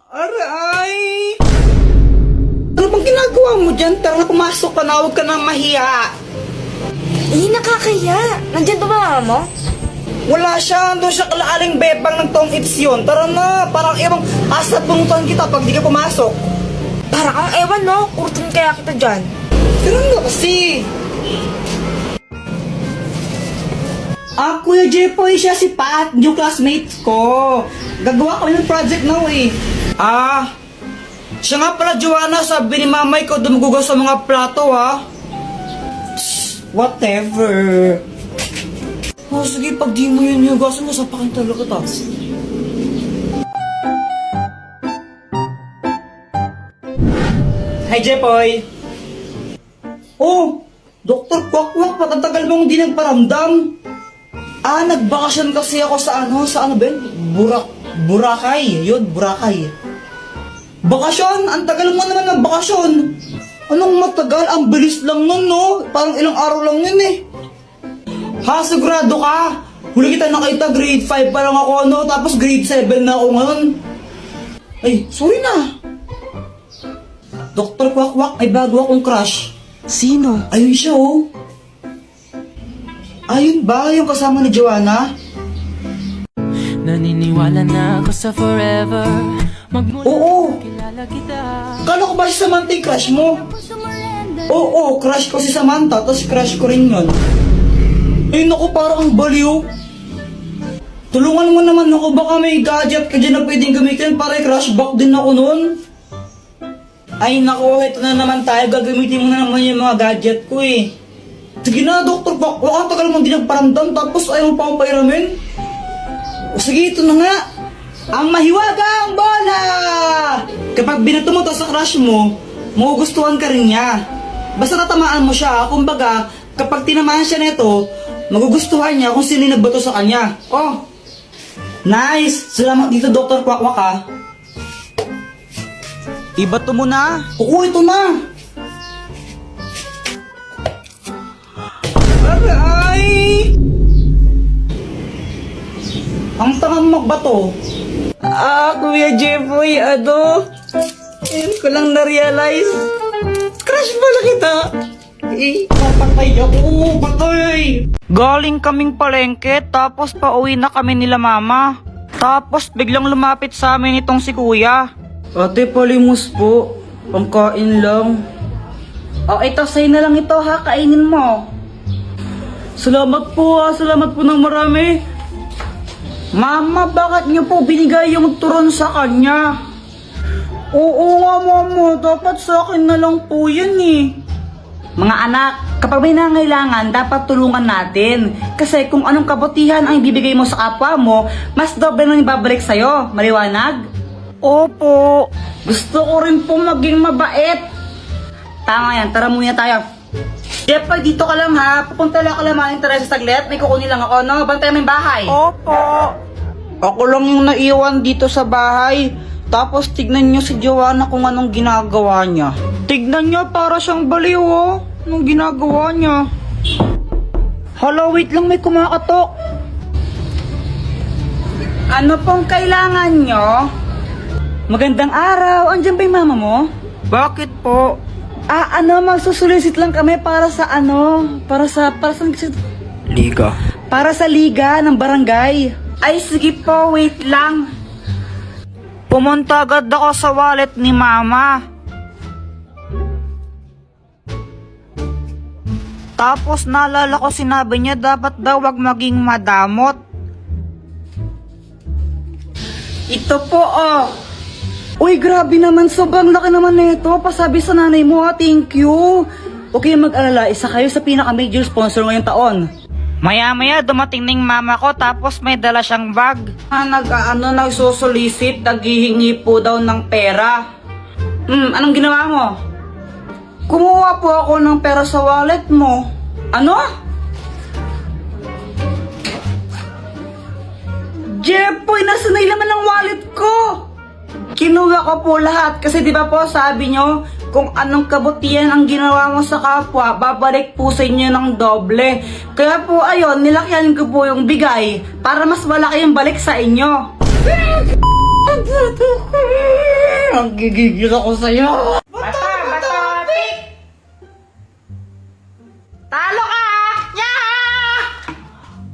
Aray! Ano bang ginagawa mo dyan? Tara, pumasok ka na, huwag ka nang mahiya. Hindi nakakaya. Nandyan ba mama mo? Wala siya, doon siya kalaaling bebang ng tong its yun. Tara na, parang ibang asa punutan kita pag di ka pumasok. Parang ang ewan no, kurtin kaya kita dyan. Tara na kasi. Kuya Jepoy, siya si Pat, yung classmates ko. Gagawa kami ng project now eh. Siya nga pala, Joanna, sabi ni mamay ko dumugugas sa mga plato ha. Whatever. Sige, pag di mo yun hugasan mo, sapakin talaga ta. Hi, Jepoy. Oh, Dr. Kwakwak, patatagal mong di nagparamdam. Nagbakasyon kasi ako sa ano ba yun? Boracay. Yun, Boracay. Bakasyon? Ang tagal mo naman ng bakasyon. Anong matagal? Ang bilis lang nun, no? Parang ilang araw lang yun eh. Sigurado ka? Huli kita nakita, grade 5 pa lang ako, no? Tapos grade 7 na ako ngayon. Ay, sorry na. Dr. Kwakwak, may bago akong crush. Sino? Ayun siya, oh. Ayun ba? Yung kasama ni Joanna? Naniniwala na ako sa forever. Oo. Kilala kita. Kala ko ba si Samantha yung crush mo? Oo, crush ko si Samantha, tapos crush ko rin yun. Naku, parang ang baliw. Tulungan mo naman ako, baka may gadget ka dyan na pwedeng gamitin para i-crush back din ako nun. Ay naku, ito na naman tayo, gagamitin mo na naman yung mga gadget ko eh. Sige na, Dr. Bak, ang tagal mong di nagparamdam, tapos ayaw mo pa akong pairamin. Sige, ito na nga. Ang mahiwagang bola! Kapag binato mo to sa crush mo, magugustuhan ka rin niya. Basta natamaan mo siya, kumbaga, kapag tinamaan siya nito, magugustuhan niya kung sino yung nagbato sa kanya. Oh, nice! Salamat dito, Dr. Kwakwak ha. Ibato mo na. Oo, ito na. Aray! Ang tangang magbato. Kuya Jepoy, ngayon ko lang na-realize. Crush pala kita. Papatay ako, patay. Galing kaming palengke, tapos pauwi na kami nila mama. Tapos biglang lumapit sa amin itong si kuya. Ate, palimos po. Pangkain lang. Ito, sa'yo na lang ito ha, kainin mo. Salamat po ha, salamat po ng marami. Mama, bakit niyo po binigay yung turon sa kanya? Oo nga mama, dapat sa akin na lang po yan eh. Mga anak, kapag may nangailangan, dapat tulungan natin. Kasi kung anong kabutihan ang ibibigay mo sa kapwa mo, mas doble nang ibabalik sa'yo. Maliwanag? Opo. Gusto ko rin po maging mabait. Tama yan, tara muna tayo. Jepoy, dito ka lang ha. Pupunta lang ka lang mga interesa saglit. May kukunin lang ako, no? Bantay mo yung bahay. Opo. Ako lang yung naiwan dito sa bahay. Tapos tignan nyo si Joanna kung anong ginagawa niya. Tignan nyo, para siyang baliw, oh. Anong ginagawa niya? Hala, wait lang, may kumakatok. Ano pong kailangan nyo? Magandang araw. Andiyan ba yung mama mo? Bakit po? Magsusulisit lang kami para sa para sa liga. Para sa liga ng barangay. Ay, sige po, wait lang. Pumunta agad ako sa wallet ni mama. Tapos naalala ko sinabi niya dapat daw wag maging madamot. Ito po, oh. Uy, grabe naman. Sobrang laki naman nito. Pasabi sa nanay mo, ha. Thank you. Okay, mag-alala. Isa kayo sa pinaka-major sponsor ngayong taon. Maya-maya, dumating ning mama ko, tapos may dala siyang bag. Nagsusulisit, naghihingi po daw ng pera. Anong ginawa mo? Kumuha po ako ng pera sa wallet mo. Ano? Jepoy, nasa na naman ang wallet ko? Kinuha ko po lahat kasi di ba po sabi nyo, kung anong kabutihan ang ginawa mo sa kapwa, babalik po sa inyo ng doble. Kaya po ayun, nilakyan ko po yung bigay para mas malaki yung balik sa inyo. Ang gigigil ako sa'yo. Bata, pick! Talo ka! Yeah!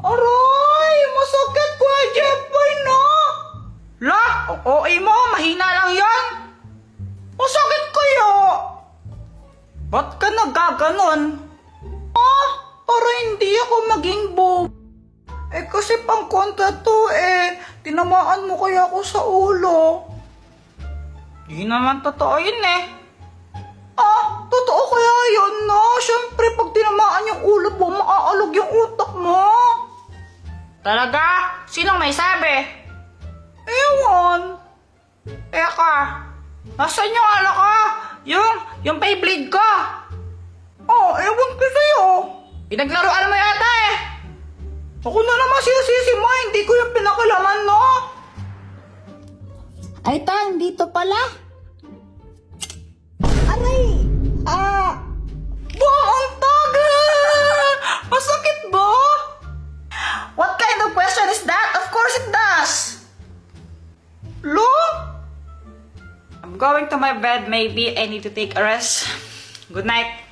Aray! Masakit ko, Jeffoy, no? La, OA mo, mahina lang yan. Masakit kayo! Ba't ka nagkaganon? Ah, para hindi ako maging bob. Eh kasi pang kontra to eh. Tinamaan mo kaya ako sa ulo. Di naman totoo yun eh. Ah, totoo kaya yun, no? Siyempre, pag tinamaan yung ulo mo, maaalog yung utak mo. Talaga? Sinong may sabi? Ewan. Teka, nasaan yung ano ko? Yung Beyblade ko? Oh, ewan ko sa'yo. Pinaglaruan mo yata eh. Ako na naman sisi mo, hindi ko yung pinakalaman, no? Ay, Tang, dito pala. Aray! Bong, ang tagal! Masakit ba? What kind of question is that? Of course it does. Lo? I'm going to my bed. Maybe I need to take a rest. Good night.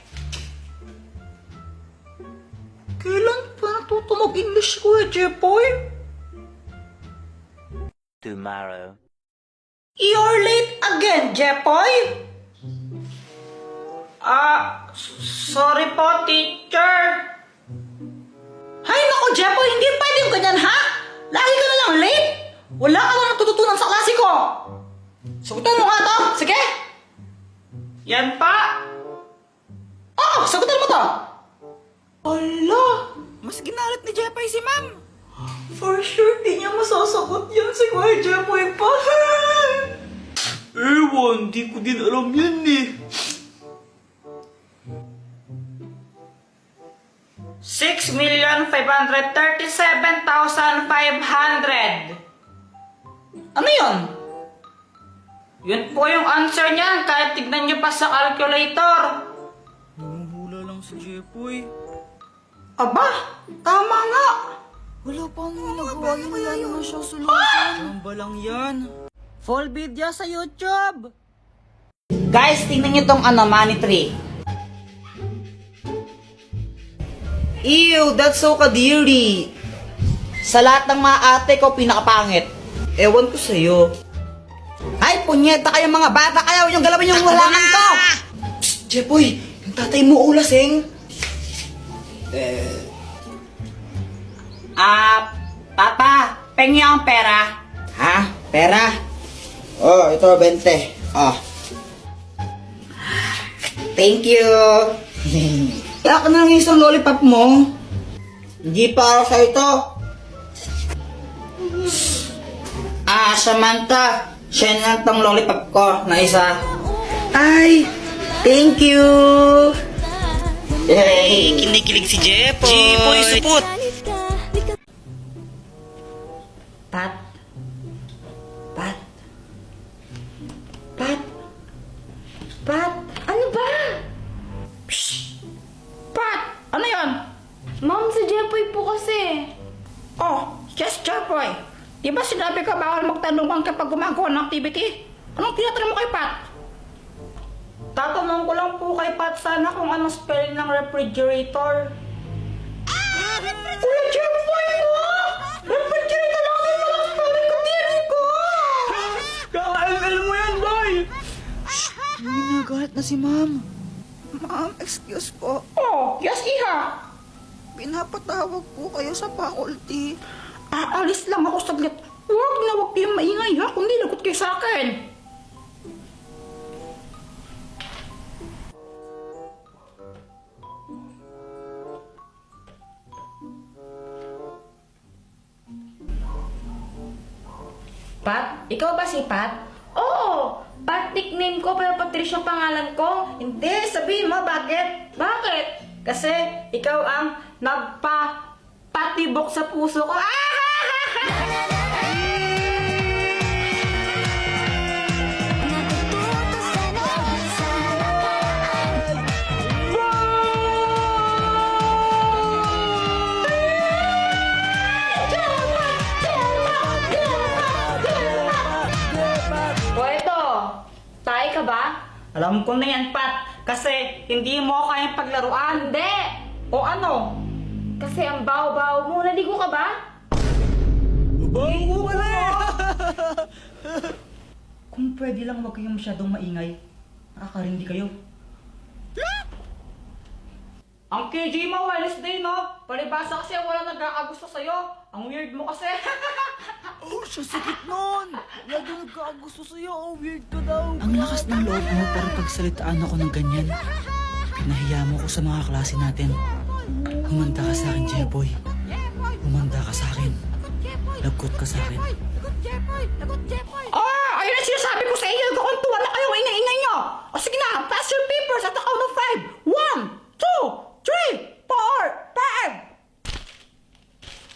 Kailan pa natuto mag-English ko eh, Jepoy? Tomorrow. You're late again, Jepoy? Sorry po, teacher. Hay nako, Jepoy, hindi pwedeng ganyan, ha? Lagi ka na lang late. Wala ka na natututunan sa klase ko. Sagutan mo nga to, sige. Yan pa. Oh, sagutan mo to. Ala, mas ginalit ni Jepoy si ma'am. For sure, di niya masasagot yan si Kuya Jepoy pa. Ewan, di ko din alam yan eh. 6,537,500. Ano yun? Yun po yung answer niyan kahit tignan niyo pa sa calculator. Namumula lang si Jepoy. Aba, tama nga. Wala pa nang nagawa yun, wala naman siyang solusyon. Tamba lang yan. Full video sa YouTube. Guys, tingnan niyo tong money tree. Ew, that's so kadiri. Sa lahat ng mga ate ko, pinakapangit. Ewan ko sa'yo. Ay, punyeta kayong mga bata kayo. Yung galawin yung halaman ko. Psst, Jepoy, yung tatay mo ulasing. Papa, pengi ang pera. Ha? Pera? Oh, ito, 20. Oh. Thank you. Kaya ka na lang isang lollipop mo. Hindi para sa ito. Samantha. Siya na tong lollipop ko na isa. Ay, thank you. Yay, kinikilig si Jepoy. Jepoy, supot. Pat. Pat. Pat. Pat. Ano ba? Pat, ano yon? Ma'am, si Jepoy po kasi. Oh, yes, Jepoy. Di ba sinabi ka bawal magtanungan kapag gumagawa ng activity? Anong tinatanong mo kay Pat? Tatanong ko lang po kay Pat sana kung anong spelling ng refrigerator. Kuya Jepoy mo! Refrigerator lang din walang spelling ko, tiri ko! Kakail mo yan, boy! Hindi nagalit na si ma'am. Ma'am, excuse po. Oh, yes, iha! Pinapatawag po kayo sa faculty. Aalis lang ako saglit. Huwag kayong maingay ha, kundi lagot kayo sa akin. Pat? Ikaw ba si Pat? Oo! Pat nickname ko pero Patricia ang pangalan ko. Hindi, sabihin mo bakit? Bakit? Kasi ikaw ang nagpapatibok sa puso ko. Tay ka ba? Alam ko na yan, Pat. Kasi hindi mo ako kayang paglaruan. Hindi! O ano? Kasi ang baw-baw mo. Naligo ka ba? Bango pala eh! Kung pwede lang huwag kayong masyadong maingay. Nakakarindi kayo. Ang KJ mo, Wednesday, no? Palibasa kasi wala nagkakagusto sa'yo. Ang weird mo kasi. Oh, siya sakit nun! Lagi nagkakagusto sa'yo, oh, weird ka daw. Ang lakas ng loob mo para pagsalitaan ako ng ganyan. Pinahiya mo ko sa mga klase natin. Humanda ka sa akin, Jeboy. Humanda ka sa akin. Lagot ka sa akin. Ayun ang sinasabi ko sa inyo. Kakuntuan na kayong ingay-ingay nyo. O sige na, pass your papers at the count of 5. 1, 2, 3, 4,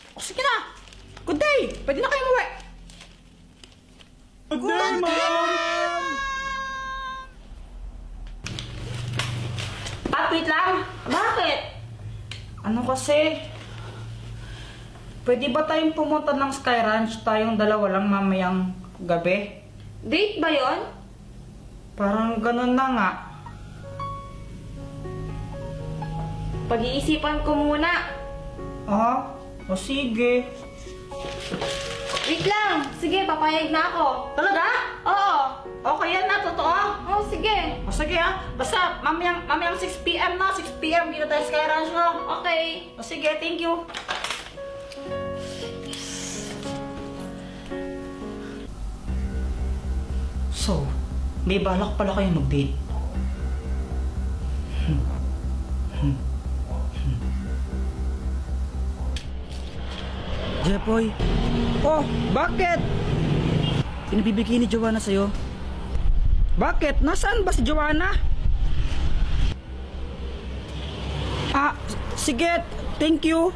5. O sige na. Good day. Pwede na kayo umuwi. Good day, Mom! Pat, wait lang. Bakit? Ano kasi? Pwede ba tayong pumunta ng Sky Ranch tayong dalawa lang mamayang gabi? Date ba yon? Parang ganun na nga. Pag-iisipan ko muna. Ah? O sige. Wait lang. Sige, papayag na ako. Talaga? Oo. Okay yan na, totoo? Oh, sige. O sige ah. Basta mamayang 6 p.m. na. 6 p.m. dito tayo sa Sky Ranch na. Okay. O sige, thank you. So, may balak pala kayo mag-date. Jeboy. Oh, bakit? Pinabibigay ni Joanna sa'yo. Bakit? Nasaan ba si Joanna? Sige, thank you.